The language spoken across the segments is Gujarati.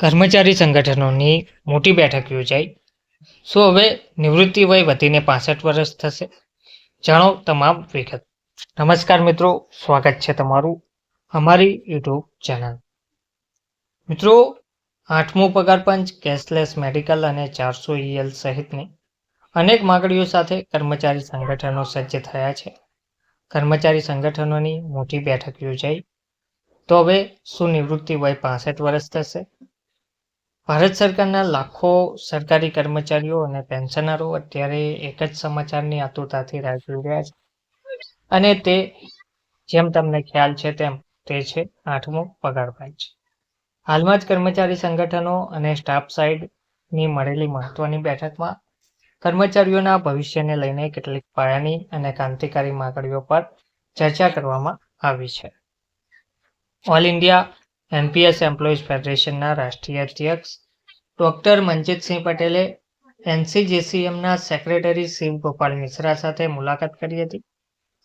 કર્મચારી સંગઠનોની મોટી બેઠક યોજાઈ. શું હવે નિવૃત્તિ વય વધીને 65 વર્ષ થશે? જાણો તમામ વિગત. નમસ્કાર મિત્રો, સ્વાગત છે તમારું અમારી યુટ્યુબ ચેનલ. મિત્રો, 8મો પગાર પંચ, કેશલેસ મેડિકલ અને 400 EL સહિતની અનેક માગણીઓ સાથે કર્મચારી સંગઠનો સજ્જ થયા છે. કર્મચારી સંગઠનોની મોટી બેઠક યોજાઈ. તો હવે શું નિવૃત્તિ વય 65 વર્ષ થશે? ભારત સરકારના લાખો સરકારી કર્મચારીઓ અને પેન્શનરો અત્યારે એક જ સમાચારની આતુરતાથી રાહ જોઈ રહ્યા છે, અને તે જેમ તમને ખ્યાલ છે તેમ તે છે 8મો પગાર પંચ. હાલમાં જ કર્મચારી સંગઠનો અને સ્ટાફ સાઇડની મળેલી મહત્વની બેઠકમાં કર્મચારીઓના ભવિષ્યને લઈને કેટલીક પાયાની અને ક્રાંતિકારી માગણીઓ પર ચર્ચા કરવામાં આવી છે. ઓલ ઇન્ડિયા NPS એમ્પ્લોઈઝ ફેડરેશનના રાષ્ટ્રીય અધ્યક્ષ ડોક્ટર મનજીતસિંહ પટેલે NCGCMના સેક્રેટરી શિવ ગોપાલ મિશ્રા સાથે મુલાકાત કરી હતી.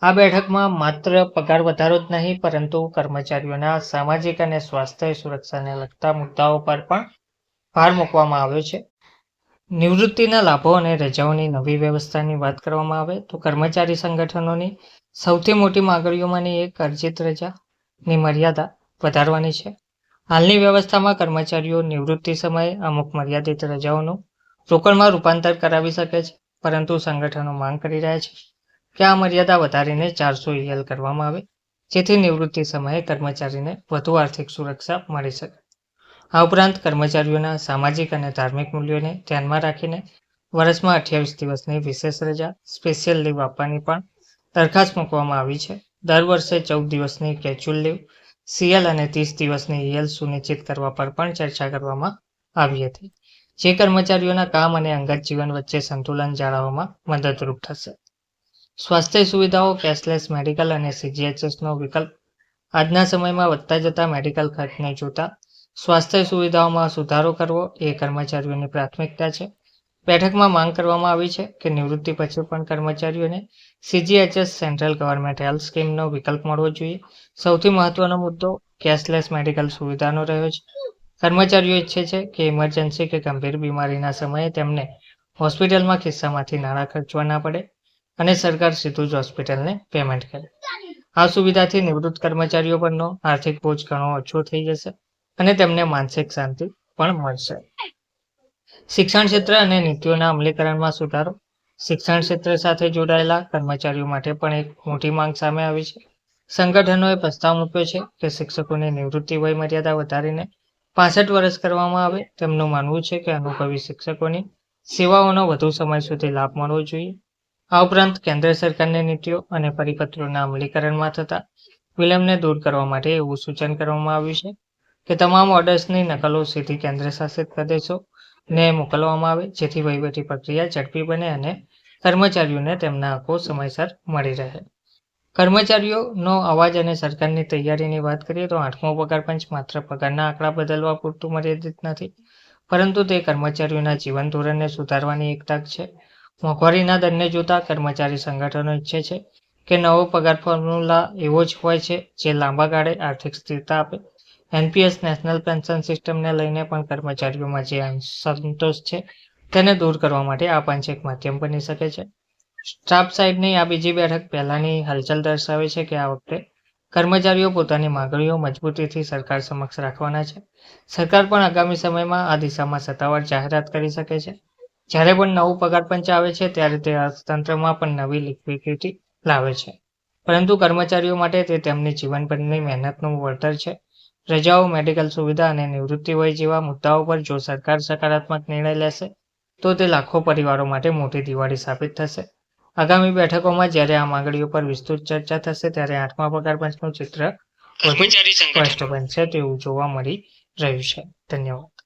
આ બેઠકમાં માત્ર પગાર વધારો જ નહીં, પરંતુ કર્મચારીઓના સામાજિક અને સ્વાસ્થ્ય સુરક્ષાને લગતા મુદ્દાઓ પર પણ ભાર મૂકવામાં આવ્યો છે. નિવૃત્તિના લાભો અને રજાઓની નવી વ્યવસ્થાની વાત કરવામાં આવે તો કર્મચારી સંગઠનોની સૌથી મોટી માગણીઓમાંની એક અર્જિત રજાની મર્યાદા વધારવાની છે. હાલની વ્યવસ્થામાં કર્મચારીઓ નિવૃત્તિ સમયે અમુક મર્યાદિત રજાઓનું રોકડમાં રૂપાંતર કરાવી શકે છે, પરંતુ સંગઠનો માંગ કરી રહ્યા છે કે આ મર્યાદા વધારીને 400 EL કરવામાં આવે, જેથી નિવૃત્તિ સમયે કર્મચારીને વધુ આર્થિક સુરક્ષા મળી શકે. આ ઉપરાંત કર્મચારીઓના સામાજિક અને ધાર્મિક મૂલ્યોને ધ્યાનમાં રાખીને વર્ષમાં 28 દિવસની વિશેષ રજા સ્પેશિયલ લીવ આપવાની પણ દરખાસ્ત મૂકવામાં આવી છે. દર વર્ષે 14 દિવસની કેચ્યુઅલ લીવ, CL અને 30 દિવસની EL સુનિશ્ચિત કરવા પર પણ ચર્ચા કરવામાં આવી હતી, જે કર્મચારીઓના કામ અને અંગત જીવન વચ્ચે સંતુલન જાળવવામાં મદદરૂપ થશે. સ્વાસ્થ્ય સુવિધાઓ, કેશલેસ મેડિકલ અને CGHSનો વિકલ્પ. આજના સમયમાં વધતા જતા મેડિકલ ખર્ચને જોતા સ્વાસ્થ્ય સુવિધાઓમાં સુધારો કરવો એ કર્મચારીઓની પ્રાથમિકતા છે. બેઠકમાં માંગ કરવામાં આવી છે કે નિવૃત્તિ પછી પણ કર્મચારીઓને CGHS સેન્ટ્રલ ગવર્મેન્ટ હેલ્થ સ્કીમનો વિકલ્પ મળવો જોઈએ. સૌથી મહત્વનો મુદ્દો કેશલેસ મેડિકલ સુવિધાનો રહ્યો છે. કર્મચારીઓ ઈચ્છે છે કે ઇમરજન્સી કે ગંભીર બીમારીના સમયે તેમને હોસ્પિટલમાં ખિસ્સામાંથી નાણાં ખર્ચવા ના પડે અને સરકાર સીધું જ હોસ્પિટલને પેમેન્ટ કરે. આ સુવિધાથી નિવૃત્ત કર્મચારીઓ પરનો આર્થિક બોજ ઘણો ઓછો થઈ જશે અને તેમને માનસિક શાંતિ પણ મળશે. શિક્ષણ ક્ષેત્ર અને નીતિઓના અમલીકરણમાં સુધારો. શિક્ષણ ક્ષેત્ર સાથે જોડાયેલા કર્મચારીઓ માટે પણ એક મોટી માંગ સામે આવી છે. સંગઠનોએ પ્રસ્તાવ મૂક્યો છે કે શિક્ષકોની નિવૃત્તિ વય મર્યાદા વધારીને 65 વર્ષ કરવામાં આવે. તેમનું માનવું છે કે અનુભવી શિક્ષકોની સેવાઓનો વધુ સમય સુધી લાભ મળવો જોઈએ. આ ઉપરાંત કેન્દ્ર સરકારની નીતિઓ અને પરિપત્રોના અમલીકરણમાં થતા વિલંબને દૂર કરવા માટે એવું સૂચન કરવામાં આવ્યું છે કે તમામ ઓર્ડર્સની નકલો સીધી કેન્દ્ર શાસિત પ્રદેશોને મોકલવામાં આવે, જેથી વહીવટી પ્રક્રિયા ઝડપી બને અને કર્મચારીઓને તેમના હકો સમયસર મળી રહે. કર્મચારીઓનો અવાજ અને સરકારની તૈયારીની વાત કરીએ તો 8મો પગાર પંચ માત્ર પગારના આંકડા બદલવા પૂરતું મર્યાદિત નથી, પરંતુ તે કર્મચારીઓના જીવન ધોરણને સુધારવાની એક તક છે. મોંઘવારીના દરને જોતા કર્મચારી સંગઠનો ઈચ્છે છે કે નવો પગાર ફોર્મ્યુલા એવો જ હોય છે જે લાંબા ગાળે આર્થિક સ્થિરતા આપે. NPS નેશનલ પેન્શન સિસ્ટમને લઈને પણ કર્મચારીઓમાં જે અસંતોષ છે તેને દૂર કરવા માટે આ પંચ એક માધ્યમ બની શકે છે. સ્ટાફ સાઇડની આ બીજી બેઠક પહેલાની હલચલ દર્શાવે છે કે આ વખતે કર્મચારીઓ પોતાની માગણીઓ મજબૂતીથી સરકાર સમક્ષ રાખવાના છે. સરકાર પણ આગામી સમયમાં આ દિશામાં સત્તાવાર જાહેરાત કરી શકે છે. જ્યારે પણ નવું પગાર પંચ આવે છે ત્યારે તે અર્થતંત્રમાં પણ નવી લિક્વિડિટી લાવે છે, પરંતુ કર્મચારીઓ માટે તે તેમની જીવનભરની મહેનતનું વળતર છે. રજાઓ, મેડિકલ સુવિધા અને નિવૃત્તિ વય જેવા મુદ્દાઓ પર જો સરકાર સકારાત્મક નિર્ણય લેશે તો તે લાખો પરિવારો માટે મોટી દિવાળી સાબિત થશે. આગામી બેઠકોમાં જ્યારે આ માંગણીઓ પર વિસ્તૃત ચર્ચા થશે ત્યારે 8મા પગાર પંચનું ચિત્ર વધુ સ્પષ્ટ બનશે તેવું જોવા મળી રહ્યું છે. ધન્યવાદ.